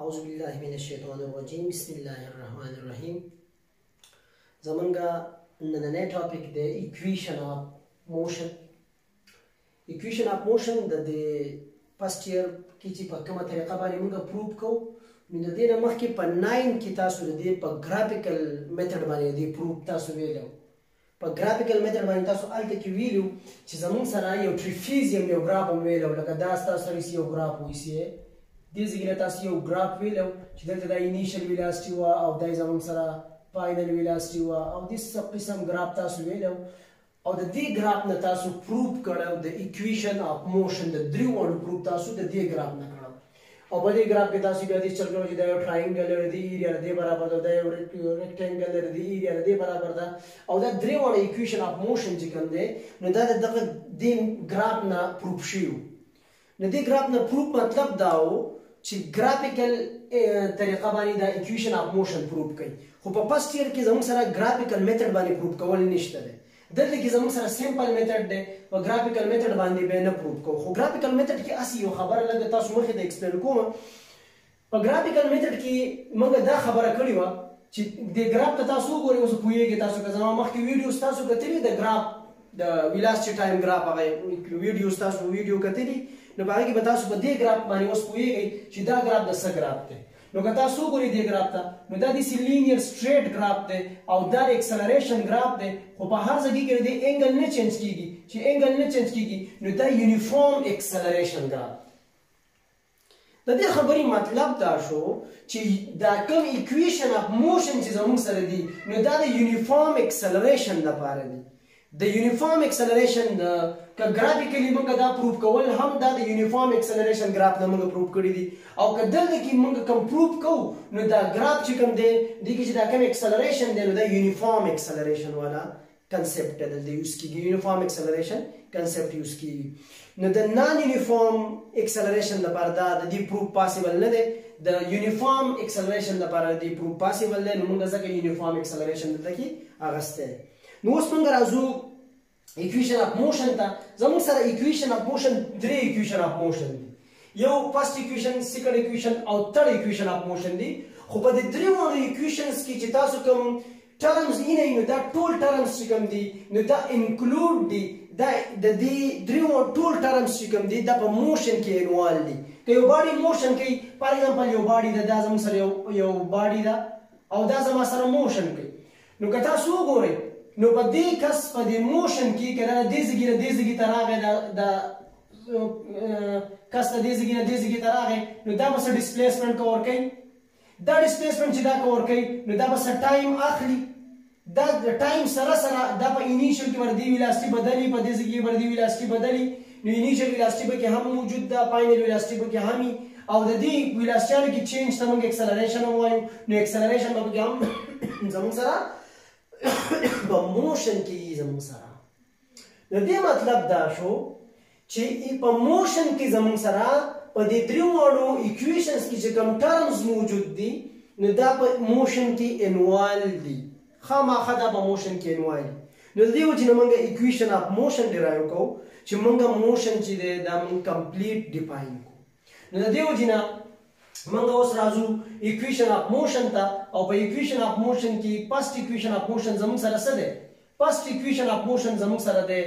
أعوذ بالله من الشيطان الرجيم بسم الله الرحمن الرحيم. زمانگا نننه topic the equation of motion. Equation of motion د first year کې چې په کومه طریقه باندې موږ پروف کوو نو د دې نه مخکې په 9 کې تاسو د دې په graphical method باندې د پروف تاسو ویلو. په graphical method باندې تاسو الته کې ویلو چې زمون سره یو trapezium یو graph ویلو لکه دا تاسو سره یو graph وایي دې ځګنه تاسو یو graph ویلو چې دلته د initial velocity وا او د زمون سره final velocity وا او د څه قسم graph تاسو ویلو او د دې graph نه تاسو پروف کړو د equation of motion د درې وړو پروف تاسو د دې graph نه کړو او په دې graph کې تاسو بیا دې چل کړو چې دا یو triangle لري د area د برابر ده دا یو rectangle لري د area د برابر ده او دا درې وړو equation of motion چې کوم دی نو دا دغه د graph نه پروف شیو نو دې graph نه پروف مطلب دا و چې graphical طریقه باندې دا equation of motion پروف کوي خو په first year کې زموږ سره graphical method باندې پروف کول نشته دی دلته کې زموږ سره simple method دی په graphical method باندې به نه پروف کوو خو graphical method کې اسی یو خبره لګه تاسو مخکې ته explain کوم په graphical method کې موږ دا خبره کړې و چې د graph ته تاسو وګورئ اوس پوهیږئ تاسو که زما مخکې ویډیوز تاسو کتلي د graph د velocity time graph هغه ویډیوز تاسو ویډیو کتلي نو په هغه کې به تاسو په دې graph باندې اوس پوهیږئ چې دا graph د څه graph دی نو که تاسو وګورئ دې graph ته نو دا د linear straight graph دی او دا acceleration graph دی خو په هر ځای کې د angle نه چینج کیږي چې angle نه چینج کیږي نو دا uniform acceleration graph د دې خبرې مطلب دا شو چې دا کوم equation of motion چې زموږ سره دی نو دا د uniform acceleration لپاره دی د uniform acceleration که graphically موږ دا پروف کول هم دا د uniform acceleration graph نه موږ پروف کړی دي او که دلته کې موږ کوم پروف کوو نو دا graph چې کوم دی دې کې چې دا کوم acceleration دی نو دا uniform acceleration والا concept دی د یوز کیږي uniform acceleration concept یوز کیږي نو د non uniform acceleration لپاره دا د دې پروف پاسیبل نه دی د uniform acceleration لپاره د دې پروف پاسیبل دی نو موږ ځکه uniform acceleration دلته کې اغسته نو اوس موږ راځو equation of motion ته زموږ سره equation of motion درې equation of motion دي یو first equation second equation او third equation of motion دي خو په دې درې وړو equations کې چې تاسو کوم terms نو دا ټول terms چې کوم دي نو دا include دي دا د دې درې وړو ټول terms چې کوم دي دا په motion کې انوال دي که یو باډي motion کوي for example یو باډي دا زموږ سره یو باډي دا او دا زما سره motion کوي نو که تاسو وګورئ نو په دې کس په دې موشن کې کله د دې ځګي ته راغی دا کس ته دې ځګي ته راغی نو دا به ډیسپلیسمنت کور کوي دا ډیسپلیسمنت چې دا کور کوي نو دا به ټایم اخلي دا د ټایم سره دا په انیشل کې ور دی ویلاسټي بدلی په دې ځګي ور دی ویلاسټي بدلی نو انیشل ویلاسټي به کې هم موجود ده فاینل ویلاسټي به کې هم او د دې ویلاسټي کې چینج ته موږ اکسلریشن وایو نو اکسلریشن به هم زموږ سره په موشن کې زموږ سره د دې مطلب دا شو چې په موشن کې زموږ سره په دې درې وړو equations کې چې کوم terms موجود دي نو دا په موشن کې انوال دي خامخا دا په موشن کې انوال دي نو د دې وجې نه موږ equation of motion ډرایو کوو چې موږ موشن چې دی دا موږ کمپلیټ ډیفاین کوو نو د دې وجې نه موږ اوس راځو equation of motion ته او په equation of motion کې first equation of motion زموږ سره څه دی first equation of motion زموږ سره دی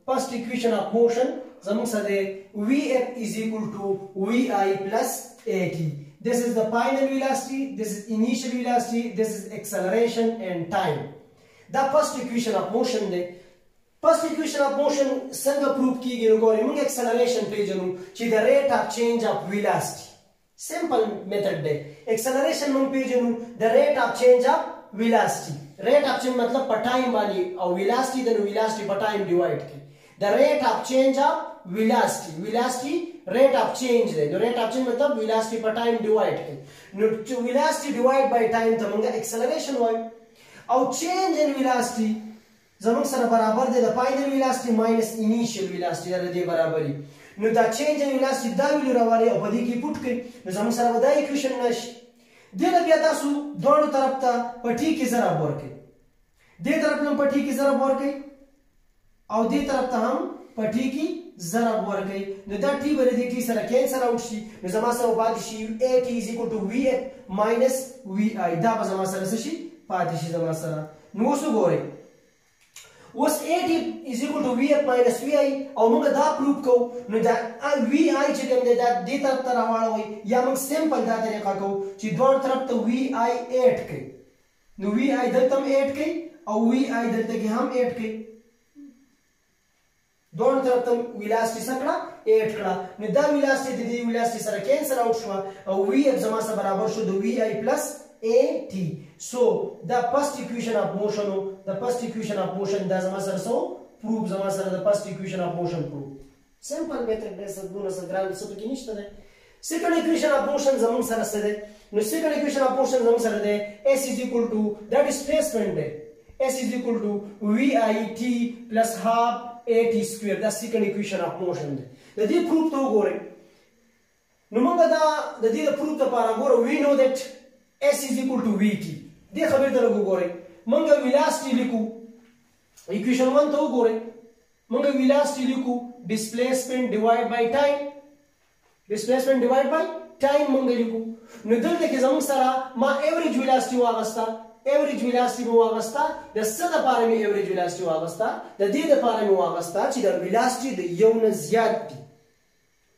first equation of motion زموږ سره دی Vf is equal to Vi plus At this is the final velocity this is initial velocity this is acceleration and time دا first equation of motion دی first equation of motion څنګه پروف کیږي نو ګورئ موږ acceleration پیژنو چې the rate of change of velocity simple method دی acceleration موږ پیژنو the rate of change of velocity rate of change مطلب په ټایم باندې او velocity د velocity په ټایم ډیوایډ کړي the rate of change of velocity rate of change دی نو rate of change مطلب velocity په ټایم ډیوایډ کړي نو velocity divide by time ته موږ acceleration وایو او change in velocity زموږ سره برابر دی د فاینل ویلاسټي ماینس انیشل ویلاسټي دا دې برابري نو دا چینج ان ویلاسټي دا ویلو راوړي او په دې کې پټ کړي نو زموږ سره به دا ایکویشن راشي دې نه بیا تاسو دواړو طرف ته په ټي کې ضرب ورکړئ دې طرف نه په ټي کې ضرب ورکړئ او دې طرف ته هم په ټي کې ضرب ورکوي نو دا ټي به د دې ټي سره کینسل اوټ شي نو زما سره پاتې شي اے ټي از ایکول ټو وی اف ماینس وی آی دا به زما سره څه شي پاتې شي زما سره نو اوس وګورئ اوس اے ټي از ایکول ټو وی اف ماینس وی آی او موږ دا پروف کوو نو دا وی آی چې کوم دی دا دې طرف ته راواړوئ یا موږ سمپل دا طریقه کوو چې دواړو طرف ته وی آی ایډ کړئ نو وی آی دلته هم ایډ کړئ او وی آی دلته کې هم ایډ کړئ دوه طرف ته ویلاسټي سره ایډ کړه نو دا ویلاسټي د دې ویلاسټي سره کینسل اوټ شو او وی اف زما سره برابر شو د وی آی پلس اے ټي سو دا فرست اکویشن اف موشن د فرست اکویشن اف موشن دا زما سره سو پروف زما سره د فرست اکویشن اف موشن پروف سمپل میتھډ دی څه دونه څه ګران څه پکې نشته دی سیکنډ اکویشن اف موشن زموږ سره څه دی نو سیکنډ اکویشن اف موشن زموږ سره دی s is equal to دا ډسپلیسمنت دی s is equal to vi t plus half at square دا سیکنډ اکویشن اف موشن دی د دې پروف ته وګورئ نو موږ دا د دې پروف لپاره ګورو we know that s is equal to vt دې خبرې ته وګورئ موږ ویلاسټي لیکو اکویشن 1 ته وګورئ موږ ویلاسټي لیکو displacement divide by time displacement divide by time موږ لیکو نو دلته کې زموږ سره ما ایوریج ویلاسټي واغستا ایوریج ویلاسټي مو واغستا د څه لپاره مې ایوریج ویلاسټي واغستا د دې لپاره مې واغستا چې د ویلاسټي د یو نه زیات دي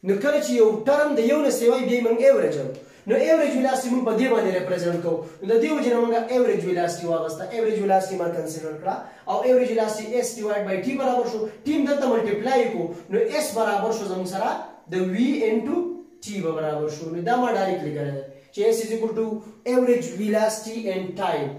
نو کله چې یو ټرم د یو نه سیوای بیا موږ ایوریج نو ایوریج ویلاسټي موږ په دې باندې ریپرزینټ کوو نو د دې وجه نه موږ ایوریج ویلاسټي واغستا ایوریج ویلاسټي ما کنسیډر کړه او ایوریج ویلاسټي s ډیوایډ بای t برابر شو ټیم دلته ملټیپلای کو نو s برابر شو زموږ سره د v انټو t برابر شو نو دا ما ډایرکټلی کړل چې s is equal to average velocity and time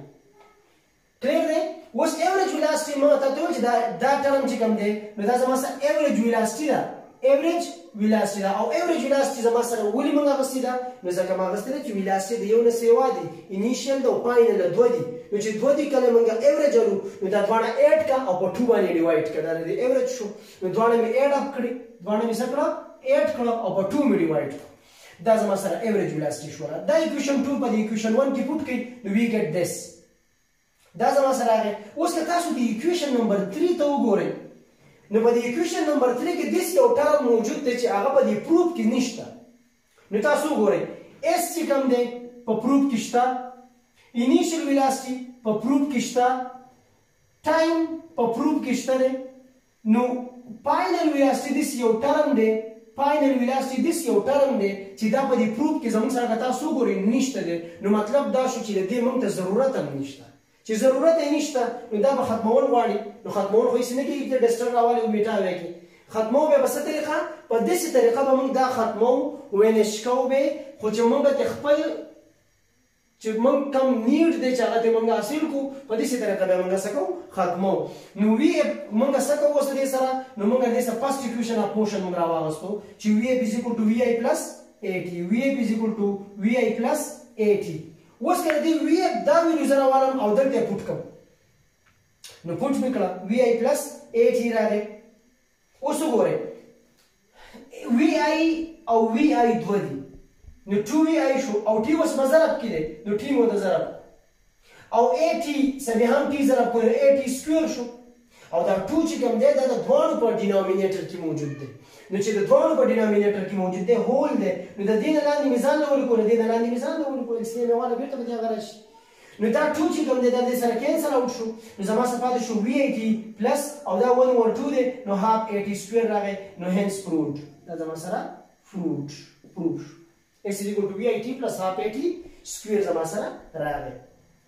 کلیئر دی اوس ایوریج ویلاسټي ما ته ته چې دا ټرم چې کوم دی نو دا زما سره ایوریج ویلاسټي ده ایوریج ویلاسټي ده او ایوریج ویلاسټي زما سره ولې موږ اخیستې ده نو ځکه ما اخیستې ده چې ویلاسټي د یو نه سیوا دي انیشیل ده او فاینل دوه دي نو چې دوه دي کله موږ ایوریج ورو نو دا دواړه ایډ کا او په 2 باندې ډیوایډ کړه دا د ایوریج شو نو دواړه مې ایډ اپ کړي دواړه مې څه کړه ایډ کړه او په 2 مې ډیوایډ کړه دا زما سره ایوریج ویلاسټي شو دا اکویشن 2 په اکویشن 1 کې پټ کړئ نو وی ګیټ دیس دا زما سره راغی اوس که تاسو د اکویشن نمبر 3 ته وګورئ نو په د اکویشن نمبر 3 کې داسې یو ټرم موجود دی چې هغه په دې پروف کې نشته نو تاسو وګورئ اس چې کوم دی په پروف کې شته انیشیل ویلاسټي په پروف کې شته ټایم په پروف کې شته دی نو فاینل ویلاسټي داسې یو ټرم دی فاینل ویلاسټي داسې یو ټرم دی چې دا په دې پروف کې زموږ سره تاسو وګورئ نشته دی نو مطلب دا شو چې د دې موږ ته ضرورت هم نشته چې ضرورت یې نشته نو دا به ختمول غواړي نو ختمول خو هیڅ نه کېږي چې ډسټر راوالي او میټا وکړي ختمو به په څه طریقه په داسې طریقه به موږ دا ختمو وینش کوو به خو چې موږ ته خپل چې موږ کم نیډ دی چې هغه ته موږ حاصل کړو په داسې طریقه به موږ څه کوو ختمو نو وی موږ څه کوو اوس دې سره نو موږ دې سره فرست اکویشن اف موشن موږ راواغستو چې وی اف از ایکول ټو وی آی پلس اے ټي وی اف از ایکول ټو وی آی پلس اے ټي اوس کله دې وی اف دا ویلو زره والم او دلته پټ کوم نو پټ میکړه وی آی پلس اے ټي راغی اوس وګورئ وی آی او وی آی دوه دي نو 2 وی آی شو او ټي اوس مضرب کې دی نو ټي مو د ضرب او اے ټي سبه هم ټي ضرب کړو اے ټي سکوير شو او دا 2 چې کوم دی دا د دوه په ډینامینیټر کې موجود دی نو چې د دوه په ډینامینیټر کې موجود دی هول دی نو د دې نه لاندې مثال له ورکو د دې نه لاندې مثال له ورکو اسلام والا بیرته به هغه راشي نو دا 2 چې کوم دی دا د سره کینسل اوټ شو نو زما څه پاتې شو وی آی ټي پلس او دا 1 اور 2 دی نو هاف اے ټي سکوير راغی نو هنس پروفډ دا زما سره پروف s is equal to vi t plus half a t square زما سره راغی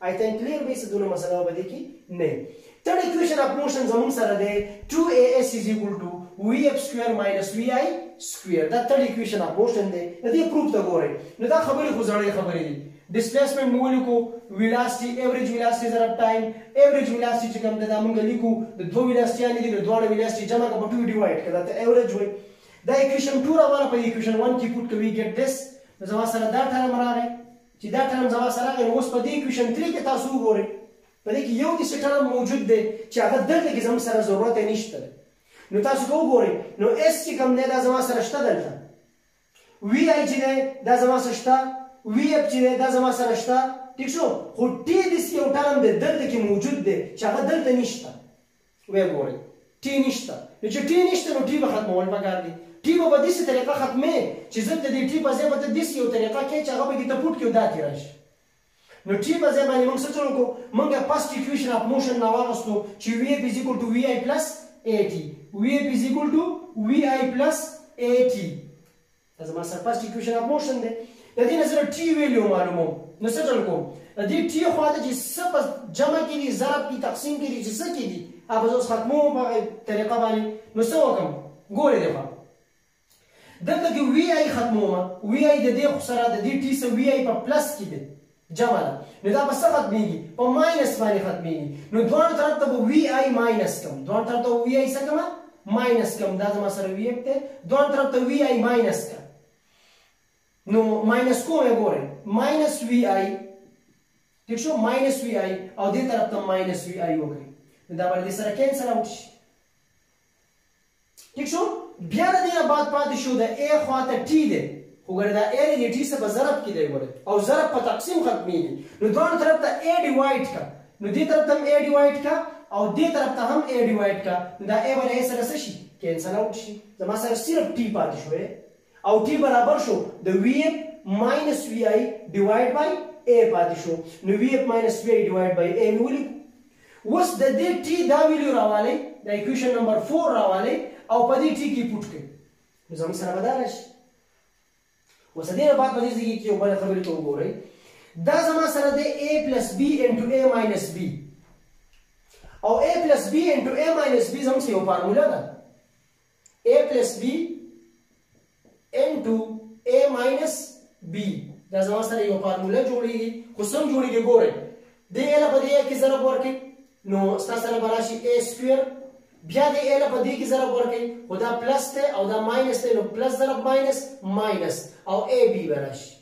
I think clear به څه دونه مسله وبدي کې نه third equation of motion زموږ سره دی 2as is equal to vf square minus vi square دا third equation of motion دی د دې پروف ته ګورئ نو دا خبرې خو ځړې خبرې دي displacement موږ لیکو velocity average velocity ضرب time average velocity چې کوم دا موږ لیکو د دوه velocity دي نو دواړه velocity جمع کړه په 2 ډیوایډ کړه دا average وای دا equation 2 راوړه په equation 1 کې پټ کوي get this زما سره دا ټرم راغی چې دا ټرم زما سره راغی اوس په دې equation 3 کې تاسو وګورئ په دې کې یو د ټرم موجود دی چې هغه دلته کې زما سره ضرورت نشته نو تاسو وګورئ نو s چې کوم دی دا زما سره شته دلته vi چې دی دا زما سره شته vf چې دی دا زما سره شته ٹھیک شو خو t د یو ټرم دی دلته کې موجود دی چې هغه دلته نشته وګورئ t ټي نشته نو چې ټي نشته نو ټي به ختمول پکار دي ټي به په داسې طریقه ختمې چې زه د دې ټي په ځای به ته داسې یو طریقه کوې چې هغه پکې ته پوټ کړي او دا تېره شي نو ټي په ځای باندې موږ څه چلو کوو موږ فسټ اکویشن اف موشن نه واخیستو چې وي اف از ایکول ټو وي آی پلس اے ټي وي اف از ایکول ټو وي آی پلس اے ټي دا زما سره فسټ اکویشن اف موشن دی د دې نه سره ټي ویلیو معلوموم نو څه چل کوم د دې ټي خواته چې څه په جمع کې دي ضرب کې تقسیم کې دي چې څه کې دي هغه زه اوس ختموم په هغې طریقه باندې نو څه وکړم ګورئ دغه دلته کې وي آی ختمومه وي آی د دې سره د دې ټي سره وي آی په پلس کې دی جمع ده نو دا په څه ختمېږي په ماینس باندې ختمېږي نو دواړو طرف ته به وي آی ماینس کړم دواړو طرف ته وي آی څه کړم ماینس کړم دا زما سره وي اف دی دواړو طرف ته وي آی ماینس کړم نو ماینس کوم یې ګورئ ماینس وي آی ٹھیک شو ماینس وی آی او دې طرف ته ماینس وی آی وکړئ نو دا به دې سره کینسل آوټ شي ٹھیک شو بیا د دې نه بعد پاتې شو د ا خواته ټي دی خو ګوره دا ا دی ټي څه په ضرب کې دی ګوره او ضرب په تقسیم ختمېږي نو دواړو طرف ته ا ډیوایډ کړه نو دې طرف ته هم ا ډیوایډ کړه او دې طرف ته هم ا ډیوایډ کړه نو دا ا به له ا سره څه شي کینسل آوټ شي زما سره صرف ټي پاتې شوی او ټي برابر شو د وی اف ماینس وی آی ډیوایډ بای a پاتې شو نو وی اف ماینس وی آی ډیوایډ بای a مې ولیکو اوس د دې ټي دا ویلیو راوالی د اکویشن نمبر 4 راوالی او په دې ټي کې پوټ کړئ نو زموږ سره به دا راشي اوس د دې نه بعد په دې ځای کې یو بله خبرې ته وګورئ دا زما سره دی a پلس b انټو a ماینس b او a پلس b انټو a ماینس b زموږ یو فارموله ده a پلس b انټو a ماینس b دا زما سره یو فارموله جوړیږي خو څنګه جوړیږي ګورئ دې a له په دې کې ضرب ورکړئ نو ستا سره به راشي a سکویر بیا دې a له په دې کې ضرب ورکړئ خو دا پلس دی او دا ماینس دی نو پلس ضرب ماینس ماینس او a b به راشي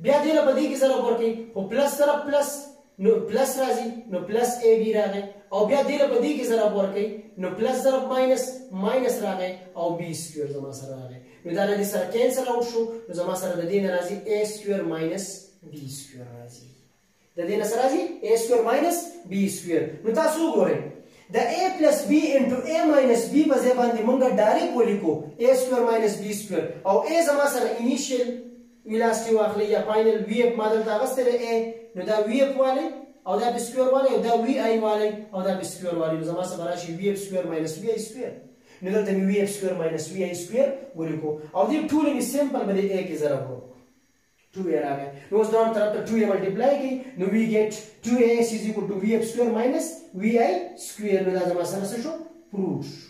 بیا دې له په دې کې ضرب ورکړئ خو پلس ضرب پلس نو پلس راځي نو پلس a b راغی او بیا دې له په دې کې ضرب ورکړئ نو پلس ضرب ماینس ماینس راغی او b سکویر زما سره راغی نو دا له دې سره کینسل آوټ شو نو زما سره د دې نه راځي a سکویر ماینس b سکویر راځي د دې نه سره راځي a سکویر ماینس b سکویر نو تاسو وګورئ د a پلس b انټو a ماینس b په ځای باندې مونږ ډایرکټ ولیکو a سکویر ماینس b سکویر او a زما سره انیشیل ویلاسټي واخلئ یا فاینل وی اف ما دلته اخیستی دی a نو دا وی اف والی او دا b سکویر والی او دا وی آی والی او دا b سکویر والی نو زما سره راشي وی اف سکویر ماینس وی آی سکویر نو دلته مې وی اف سکویر ماینس وی آی سکویر ولیکو او دې ټولې مې سمپل به د a کې ضرب کړو 2a راغی نو اوس دواړو طرف ته 2a ملټیپلای کړئ نو وی ګیټ 2a از ایکول ټو وی اف سکویر ماینس وی آی سکویر نو دا زما سره څه شو پروف شو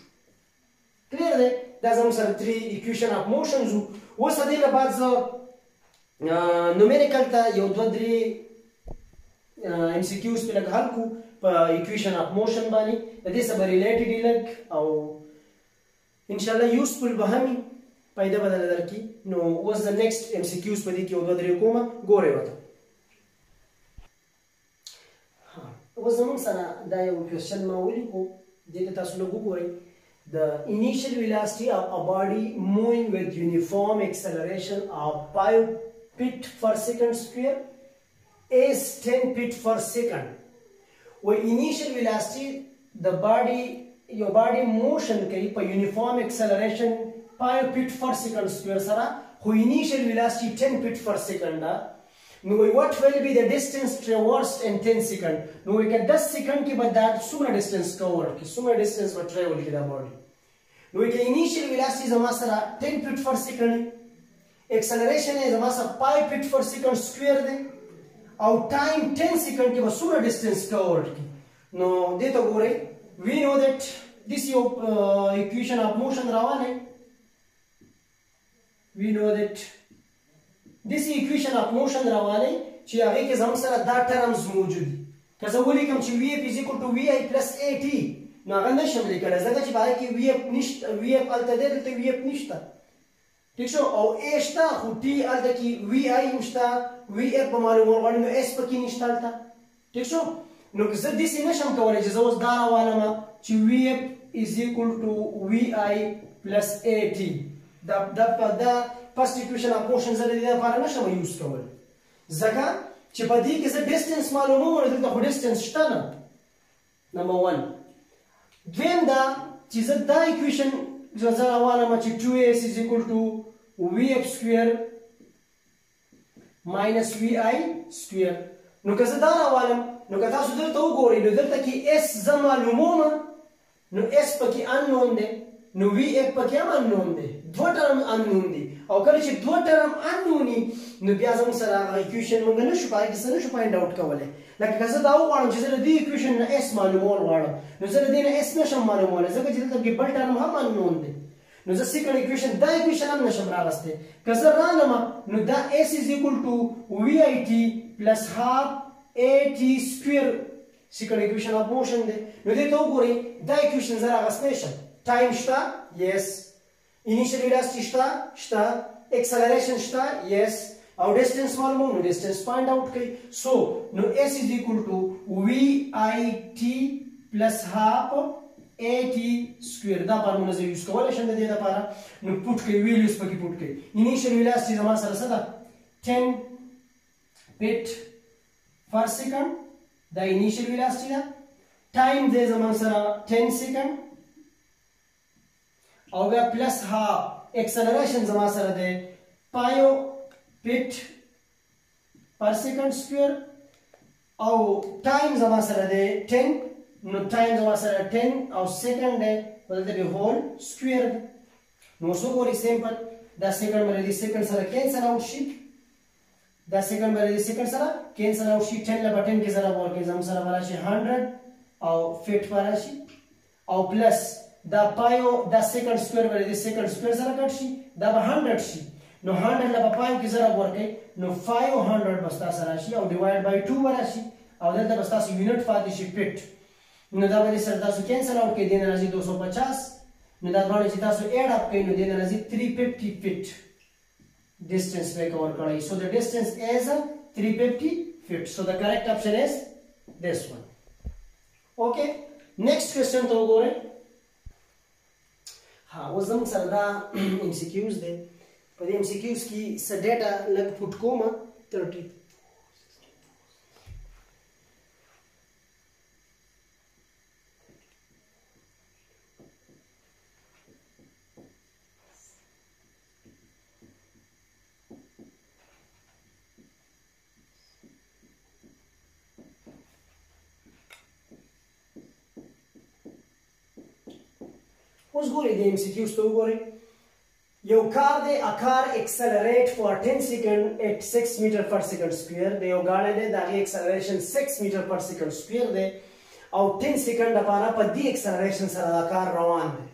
کلیر دی دا زموږ سره 3 اکویشن اف موشنز وو اوس د دې نه بعد زه نومیریکل ته یو 2-3 ام سی کیوز په لږ حل کړو په اکویشن اف موشن باندې د دې سره به ریلیټډ لږ او انشاءالله یوزفل به هم پیدا بدل درکې نو اوس د نیکسټ ام سی کیوز په دې کې یو 2-3 کومه ګورئ ورته اوس زموږ سره دا یو کوېسچن ما ولیکو دې ته تاسو لږ وګورئ The initial velocity of a body moving with uniform acceleration of 5 feet per second square is 10 feet per second. When initial velocity, your body motion by uniform acceleration 5 feet per second square sara, who initial velocity 10 feet per second. No, what will be the distance traversed in 10 seconds? No, we can 10 seconds ki bad that summa distance covered ki summa distance but travel ki da body. No, we can initial velocity is amasara 10 feet per second. Acceleration is amasara 5 feet per second square de. Our time 10 seconds ki bad summa distance covered ki. No, deta gore. We know that this is equation of motion rawane. We know that this equation of motion راوالی چې هغه کې زموږ سره دا ټرمز موجود دي که زه ولیکم چې وی اف از ایکول ټو وی آی پلس ای ټي نو هغه نشم لیکلی ځکه چې په هغه کې وی اف نشته وی اف هلته دی دلته وی اف نشته ټیک شو او ای شته خو ټي هلته کې وی آی هم شته وی اف به معلومول غواړي نو ایس پکې نشته هلته ټیک شو نو زه داسې نشم کولی چې زه اوس دا راوالمه چې وی اف از ایکول ټو وی آی پلس ای ټي دا first equation of motion زه د دې لپاره نشم یوز کولی ځکه چې په دې کې زه ډسټنس معلوموم نو دلته خو ډسټنس شته نه نمبر 1 دویم دا چې زه دا اکویشن زه راوالم چې 2s is equal to vf square minus vi square. نو که زه دا راوالم نو که تاسو دلته وګورئ نو دلته کې s زه معلوموم نو s پکې unknown دی نو vf پکې هم unknown دی دوه ټرم unknown دي او کله چې دوه ټرم unknown وي نو بیا زموږ سره هغه اکویشن موږ نشو پای کې څه نشو فایند اوټ کولی. لکه که زه دا وغواړم چې زه د دې اکویشن نه s معلومول غواړم نو زه د دې نه s نشم معلومولی ځکه چې دلته کې بل ټرم هم unknown دی. نو زه سیکنډ اکویشن دا اکویشن هم نشم راوستی. که زه رالم نو دا s is equal to vit plus half at square سیکنډ اکویشن اف موشن دی. نو دې ته وګورئ دا اکویشن زه راغستی شم. ټایم شته؟ یس. انیشیل ویلاسټي شته. acceleration شته؟ یس. او distance معلومو نو distance find out کړئ. so نو s is equal to vit plus half at square دا فارموله زه یوز کولی شم د دې لپاره. نو پوټ کړئ ویلیوز پکې پوټ کړئ. انیشیل ویلاسټي زما سره څه ده 10 feet per second دا انیشیل ویلاسټي ده. ټایم دی زما سره 10 سیکنډ او بیا پلس هاف acceleration زما سره دی 5 feet per second square او ټایم زما سره دی 10 نو ټایم زما سره 10 او سیکنډ دی ولته به هول سکوير. نو څو ګوري سیمپل دا سیکنډ باندې د سیکنډ سره کینسل اوټ شي دا سیکنډ باندې د سیکنډ سره کینسل اوټ شي 10 له 10 کې سره ورکې زم سره ورشي 100 او فیټ ورشي او پلس دا پایو دا سیکنډ سکوير باندې د سیکنډ سکوير سره کټ شي دا به 100 شي. نو 100 له پایو کې سره ورکې نو 500 بس تاسو راشي او ډیوایډ بای 2 ورشي او دلته بس تاسو یونټ فاتې شي فیټ. نو دا باندې سره تاسو کینسل اوټ کې دین راځي 250 نو دا باندې چې تاسو اډ اپ کړئ نو دین راځي 350 فیټ distance we cover kara. So the distance is 350 feet. So the correct option is this one. Okay. Next question to go re. हाँ वो जम सरदा MCQs दे पर MCQs की स data लग put को मा 30. اوس ګورئ د MCQs ته وګورئ. یو کار دی ا کار accelerate for 10 second at 6 meter per second square دی. یو غاړه دی دا acceleration 6 meter per second square دی او 10 second لپاره په دې acceleration سره دا کار روان دی.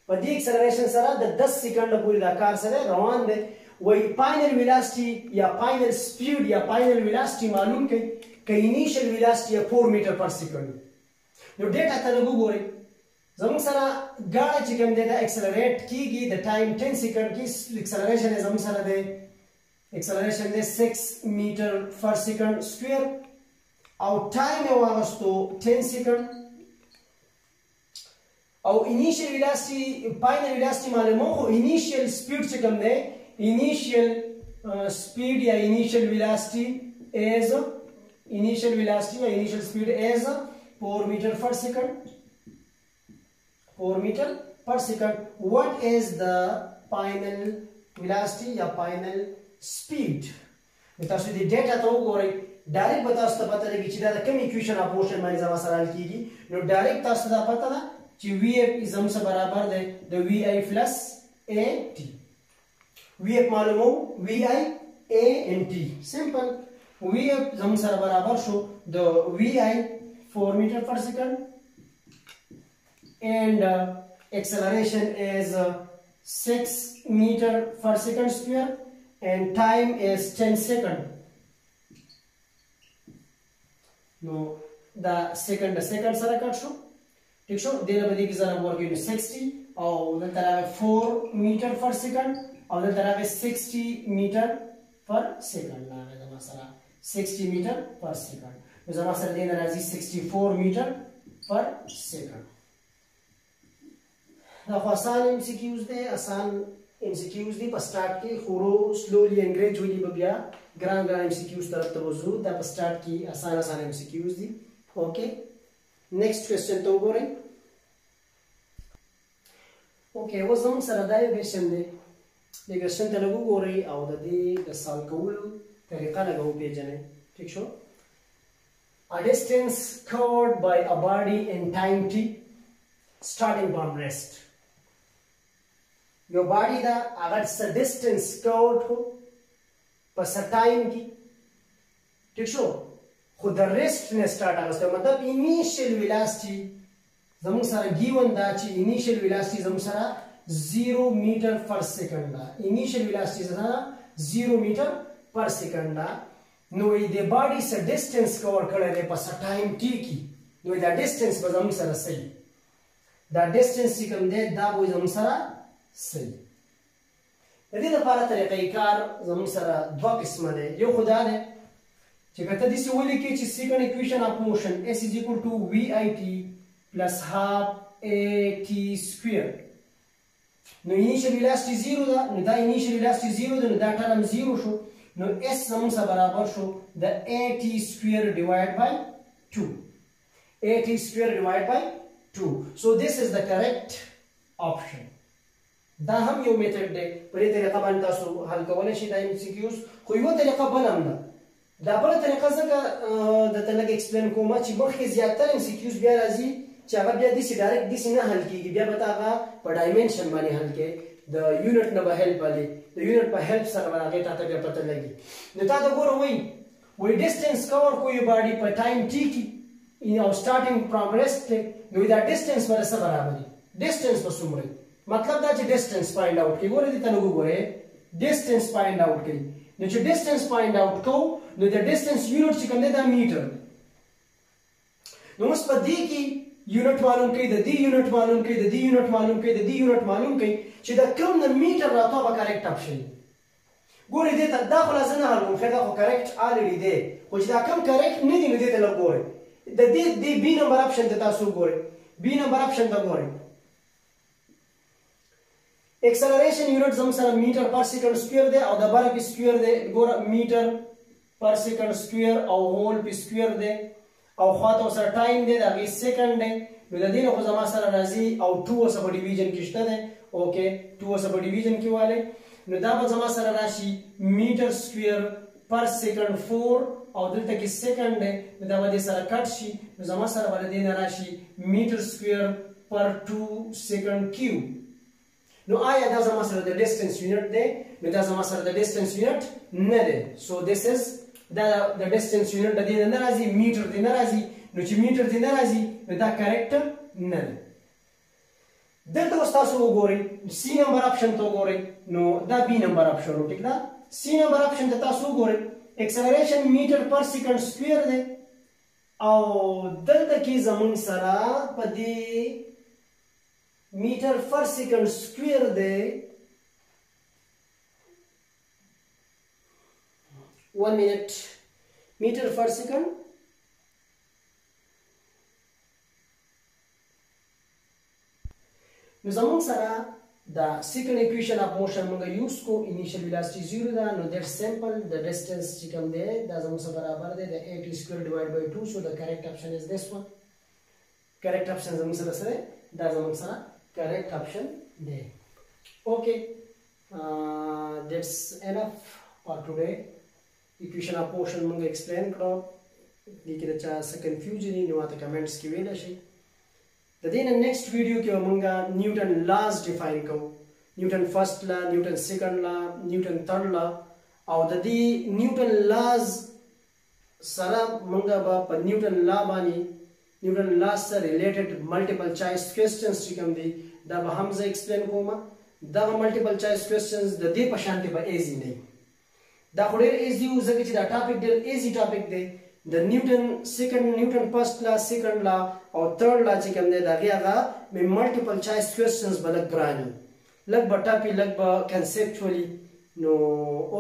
په دې acceleration سره د 10 second پورې دا کار سره روان دی. وای final velocity یا final speed یا final velocity معلوم کړئ ک initial velocity 4 meter per second. نو ډیټا ته وګورئ زموږ سره غاړه چې کوم دی دا اکسلریټ کیږي د ټایم 10 سیکنډ کې اکسلریشن زموږ سره دی اکسلریشن دی 6 میټر پر سیکنډ سکوير او ټایم یې واغستو 10 سیکنډ او انیشیل ویلاسټي فائنل ویلاسټي معلومه خو انیشیل سپیډ چې کوم دی انیشیل سپیډ یا انیشیل ویلاسټي از انیشیل ویلاسټي یا انیشیل سپیډ از 4 میټر پر سیکنډ 4 meter per second. What is the final velocity या final speed? تاسو دې ډیټا ته وګورئ ډایرکټ به تاسو ته پته لګي چې دا د کوم اکویشن اف موشن باندې زما سره حل کیږي. نو ډایرکټ تاسو ته پته ده چې vf زم سره برابر دی د vi plus at. vf معلومو vi a and t simple. vf زم سره برابر شو د vi 4 meter per second and acceleration is 6 meter per second square and time is 10 second. No the second سره کټ شو ٹھیک شو دغه باندې کې زره ورګي 60 او د طرف 4 meter per second او د طرف 60 meter per second نه د مثلا 60 meter per second زما سره د راځي 64 meter per second. دا خو آسان MCQs دی آسان MCQs دی په سٹارټ کې خورو سلولی and gradually به بیا ګران MCQs طرف ته وځو. دا په سٹارټ کې آسان MCQs دی. اوکې نیکسٹ کوېسچن ته وګورئ. اوکې اوس زموږ سره دا یو کوېشن دی دې کوېشن ته لږ وګورئ او د دې د سالو کولو طریقه لږ وپېژنئ ټیک شو A distance covered by a body in time t starting from rest your body da agar sa distance covered ho pa sa time ki ठीक शो خو د rest نه start اغسته مطلب initial velocity زموږ سره given دا چې initial velocity زموږ سره 0 meter per second دا initial velocity سره 0 meter per second دا نو د باډي سره ډیسټنس کور کړی دی په څه ټایم ټي کې نو دا ډیسټنس به زموږ سره صحیح دا ډیسټنس چې کوم دی دا به زموږ سره صحیح د دې لپاره طریقې کار زموږ سره دوه قسمه دی یو خو دا دی چې که ته داسې ولیکې چې second equation of motion s is equal to vit plus half at square نو initial velocity 0 ده نو دا initial velocity 0 ده نو دا ټرم 0 شو نو s زموږ سره برابر شو د at square divided by 2 at square divided by 2 so this is the correct option دا هم یو میتھډ دی په دې طریقه باندې تاسو حل کولای شئ دا MCQs خو یو طریقه بل هم ده دا بل طریقه څنګه د تلګ ایکسپلین کوم چې مخکې زیاتره MCQs بیا راځي چې هغه بیا داسې ډایرکټ داسې نه حل کیږي بیا به هغه په ډایمنشن باندې حل کې د یونټ نه به هیلپ والی د یونټ په هیلپ سره به هغې ته بیا پته لګي نو تا ته ګوره وایي ډسټنس کور کو یو باډي په ټایم ټي کې او سټارټینګ فرام ریسټ نو دا ډسټنس به څه برابر دی ډسټنس به څومره مطلب دا چې ډسټنس فایند آوټ کړي ګوره دې ته لږ وګورئ ډسټنس فایند آوټ کړي نو چې ډسټنس فایند آوټ کوو نو د ډسټنس یونټ چې کوم دی دا میټر نو اوس په دې کې یونټ معلوم کړئ د دې یونټ معلوم کړئ د دې یونټ معلوم کړئ د دې یونټ معلوم کړئ چې دا کوم د میټر راته به کریکټ اپشن ګورئ دې ته دا خو لازم نه حل کوم خیر دا خو کریکټ الریډي دی خو چې دا کوم کریکټ نه دی نو دې ته لږ ګورئ د دې بي نمبر اپشن ته تاسو ګورئ بي نمبر اپشن ته ګورئ acceleration unit زموږ سره میټر پر سیکنډ سکویر دی او د بر په سکویر دی ګوره میټر پر سیکنډ سکویر او هول په سکویر دی او خواته سره ټایم دی دا غي سیکنډ دی نو د دې خو زما سره راځي او 2 سب ډیویژن کې شته دی اوکې 2 سب ډیویژن کې والے نو دا به زما سره راشي میټر سکویر پر سیکنډ 4 او دلته کې سیکنډ دی نو دا به سره کټ شي نو زما سره بل دی نه راشي میټر سکویر پر 2 سیکنډ کیوب نو آیا دا زما سره د ډیسټنس یونټ دی نو دا زما سره د ډیسټنس یونټ نه دی سو دیس از دا د ډیسټنس یونټ د دې نه راځي میټر دی نه راځي نو چې میټر دی نه راځي نو دا کریکټ نه دی دلته اوس تاسو وګورئ سی نمبر اپشن ته وګورئ نو دا بی نمبر اپشن و ټیک ده سی نمبر اپشن ته تاسو وګورئ ایکسلریشن میټر پر سیکنډ سکویر دی او دلته کې زموږ سره په دې meter per second square day 1 minute meter per second نو زموږ سره the second equation of motion موږ یوز کو initial velocity 0 ده نو that simple the distance چې کوم دی دا زموږ سره برابر دی د 8 square divided by 2 so the correct option is this one correct option زموږ سره سره دا زموږ سره correct option there okay that's enough for today equation of motion موږ explain کړو دې کې چې څه confusion نه وته comments کې ویل شي د دې نه next video کې موږ Newton laws define کوو Newton first law Newton second law Newton third law او د دې Newton laws سره موږ په Newton law باندې Newton laws سره related multiple choice questions چې کوم دي دا به هم زه explain کوم دا multiple choice questions د دې په شان به easy نه دا خو ډېر easy و ځکه چې دا topic ډېر easy topic دی د Newton second Newton first law second law او third law چې کوم دی دا هغه multiple choice questions به لږ ګران لږ به ټاپي لږ به conceptually no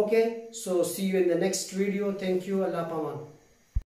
okay so see you in the next video thank you Allah paman